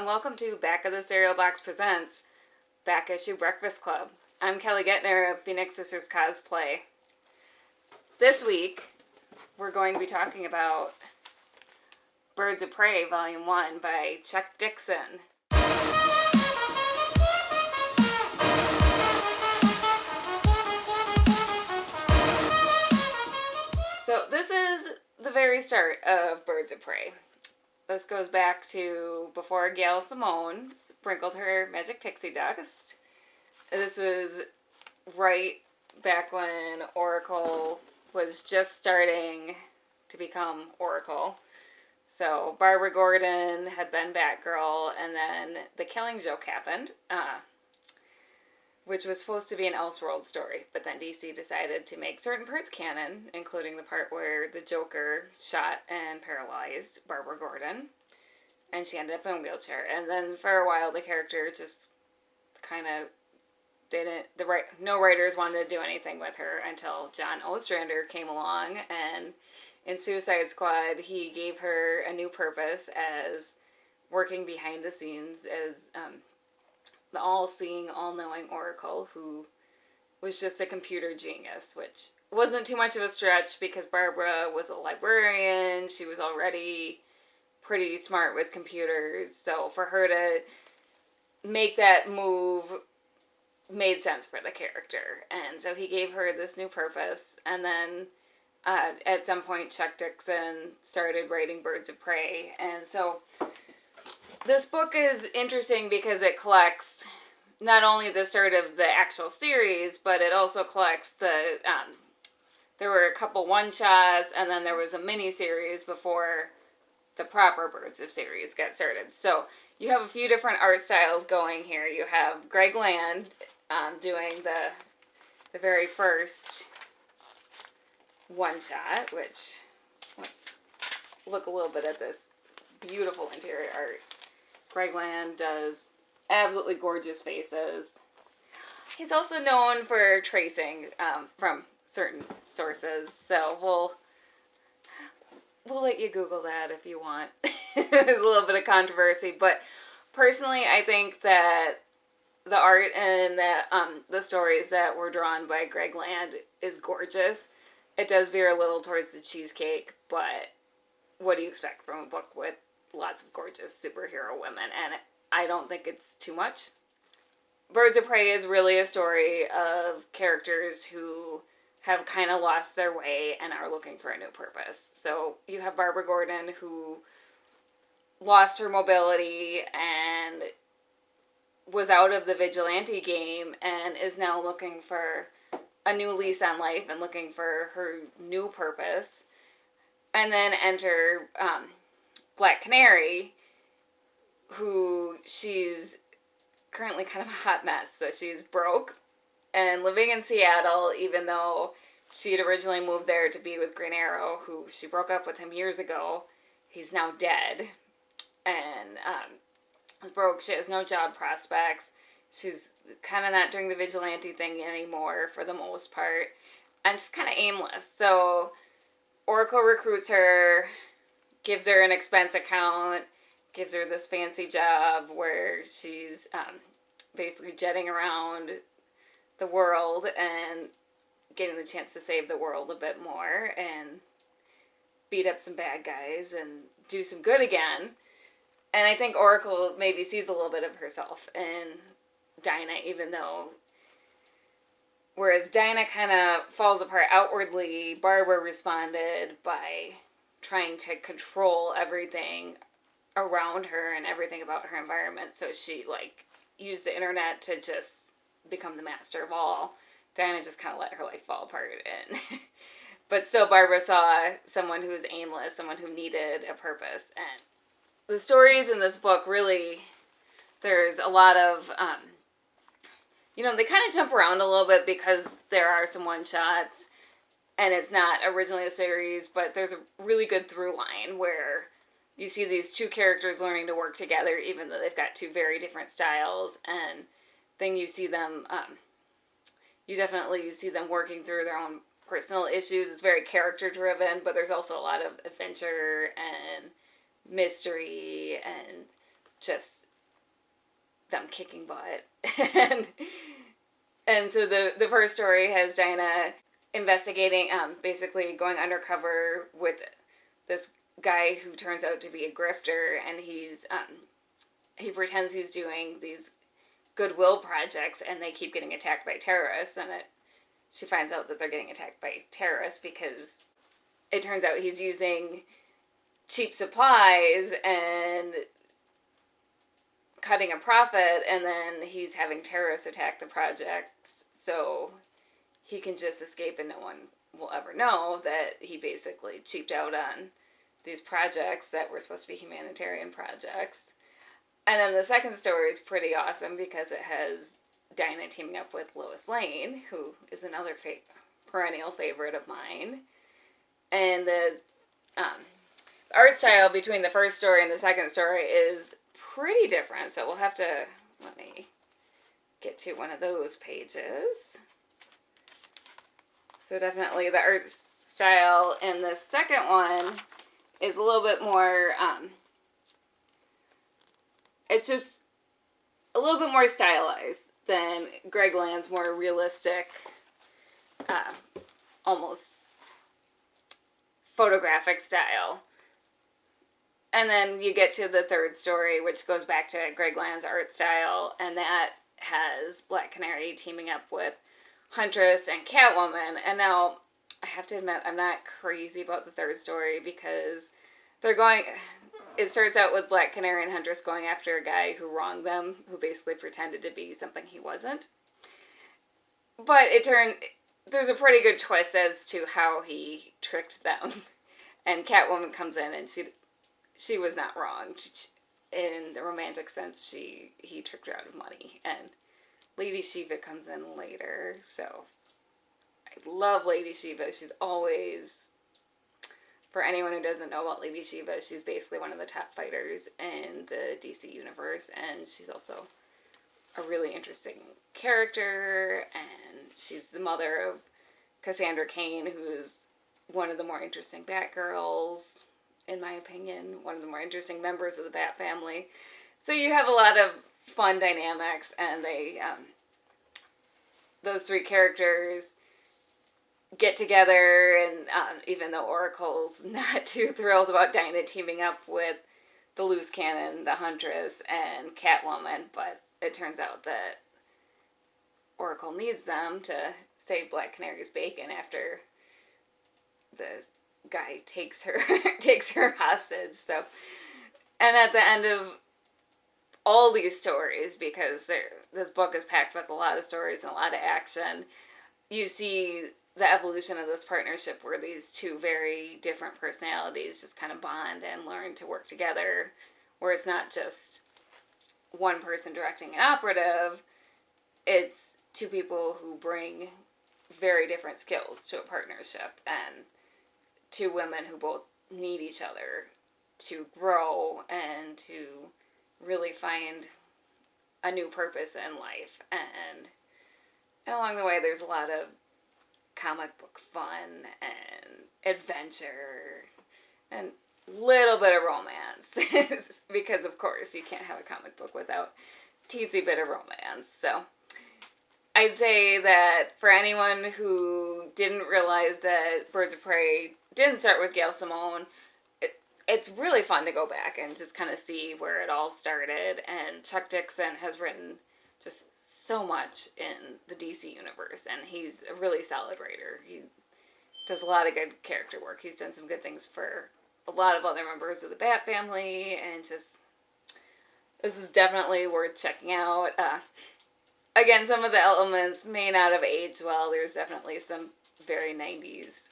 and welcome to Back of the Cereal Box Presents Back Issue Breakfast Club. I'm Kelly Guentner of Phoenix Sisters Cosplay. This week, we're going to be talking about Birds of Prey Vol.1 by Chuck Dixon. So this is the very start of Birds of Prey. This goes back to before Gail Simone sprinkled her magic pixie dust. This was right back when Oracle was just starting to become Oracle. So Barbara Gordon had been Batgirl, and then the Killing Joke happened, which was supposed to be an Elseworld story. But then DC decided to make certain parts canon, including the part where the Joker shot and paralyzed Barbara Gordon, and she ended up in a wheelchair. And then for a while, the character just kind of didn't. No writers wanted to do anything with her until John Ostrander came along, and in Suicide Squad, he gave her a new purpose as working behind the scenes as the all-seeing, all-knowing Oracle, who was just a computer genius, which wasn't too much of a stretch because Barbara was a librarian. She was already pretty smart with computers, so for her to make that move made sense for the character. And so he gave her this new purpose, and then at some point Chuck Dixon started writing Birds of Prey, and so this book is interesting because it collects not only the start of the actual series, but it also collects the, there were a couple one-shots, and then there was a mini-series before the proper Birds of series got started. So you have a few different art styles going here. You have Greg Land doing the very first one-shot, which, let's look a little bit at this beautiful interior art. Greg Land does absolutely gorgeous faces. He's also known for tracing from certain sources, so we'll let you Google that if you want. There's a little bit of controversy, but personally, I think that the art and that the stories that were drawn by Greg Land is gorgeous. It does veer a little towards the cheesecake, but what do you expect from a book with lots of gorgeous superhero women? And I don't think it's too much. Birds of Prey is really a story of characters who have kind of lost their way and are looking for a new purpose. So you have Barbara Gordon, who lost her mobility and was out of the vigilante game and is now looking for a new lease on life and looking for her new purpose. And then enter Black Canary, who she's currently kind of a hot mess. So she's broke and living in Seattle, even though she had originally moved there to be with Green Arrow, who she broke up with him years ago. He's now dead and is broke. She has no job prospects. She's kind of not doing the vigilante thing anymore for the most part, and just kind of aimless. So Oracle recruits her, gives her an expense account, gives her this fancy job where she's basically jetting around the world and getting the chance to save the world a bit more and beat up some bad guys and do some good again. And I think Oracle maybe sees a little bit of herself in Dinah, even though, whereas Dinah kind of falls apart outwardly, Barbara responded by trying to control everything around her and everything about her environment. So she used the internet to just become the master of all. Dinah just kind of let her life fall apart, and but still Barbara saw someone who was aimless, someone who needed a purpose. And the stories in this book, really, there's a lot of they kind of jump around a little bit because there are some one-shots, and it's not originally a series, but there's a really good through line where you see these two characters learning to work together, even though they've got two very different styles, and then you see them, you definitely see them working through their own personal issues. It's very character-driven, but there's also a lot of adventure and mystery and just them kicking butt. and so the first story has Dinah investigating, basically going undercover with this guy who turns out to be a grifter, and he pretends he's doing these goodwill projects, and they keep getting attacked by terrorists, and she finds out that they're getting attacked by terrorists because it turns out he's using cheap supplies and cutting a profit, and then he's having terrorists attack the projects, so he can just escape and no one will ever know that he basically cheaped out on these projects that were supposed to be humanitarian projects. And then the second story is pretty awesome because it has Dinah teaming up with Lois Lane, who is another perennial favorite of mine. And the art style between the first story and the second story is pretty different, so we'll have to, let me get to one of those pages. So definitely the art style in the second one is a little bit more, it's just a little bit more stylized than Greg Land's more realistic, almost photographic style. And then you get to the third story, which goes back to Greg Land's art style, and that has Black Canary teaming up with Huntress and Catwoman. And now, I have to admit, I'm not crazy about the third story because it starts out with Black Canary and Huntress going after a guy who wronged them, who basically pretended to be something he wasn't. But there's a pretty good twist as to how he tricked them. And Catwoman comes in and she was not wrong. In the romantic sense, he tricked her out of money. And Lady Shiva comes in later, so I love Lady Shiva. She's always, for anyone who doesn't know about Lady Shiva, she's basically one of the top fighters in the DC universe, and she's also a really interesting character, and she's the mother of Cassandra Cain, who's one of the more interesting Batgirls, in my opinion, one of the more interesting members of the Bat family. So you have a lot of fun dynamics, and those three characters get together, and even though Oracle's not too thrilled about Dinah teaming up with the loose cannon, the Huntress, and Catwoman, but it turns out that Oracle needs them to save Black Canary's bacon after the guy takes her hostage. So, and at the end of all these stories, because this book is packed with a lot of stories and a lot of action, you see the evolution of this partnership where these two very different personalities just kind of bond and learn to work together, where it's not just one person directing an operative, it's two people who bring very different skills to a partnership, and two women who both need each other to grow and to really find a new purpose in life. And along the way, there's a lot of comic book fun and adventure and little bit of romance because of course you can't have a comic book without teensy bit of romance. So I'd say that for anyone who didn't realize that Birds of Prey didn't start with Gail Simone, it's really fun to go back and just kind of see where it all started. And Chuck Dixon has written just so much in the DC universe, and he's a really solid writer. He does a lot of good character work. He's done some good things for a lot of other members of the Bat family, and just, this is definitely worth checking out. Again, some of the elements may not have aged well. There's definitely some very 90s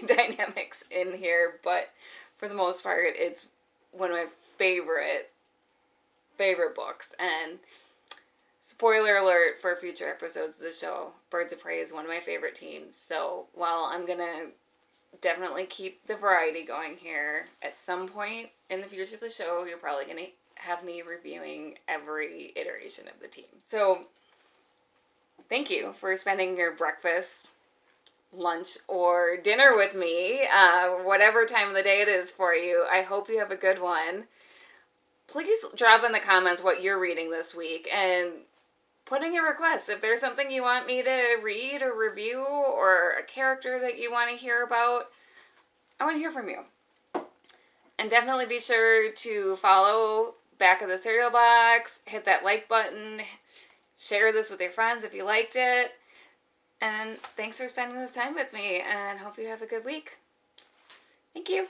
dynamics in here, but for the most part, it's one of my favorite books. And spoiler alert for future episodes of the show, Birds of Prey is one of my favorite teams. So while I'm going to definitely keep the variety going here, at some point in the future of the show, you're probably going to have me reviewing every iteration of the team. So thank you for spending your breakfast, lunch, or dinner with me, whatever time of the day it is for you. I hope you have a good one. please drop in the comments what you're reading this week and put in your requests. If there's something you want me to read or review or a character that you want to hear about, I want to hear from you. And definitely be sure to follow Back of the Cereal Box, hit that like button, share this with your friends if you liked it. And thanks for spending this time with me, and hope you have a good week. Thank you.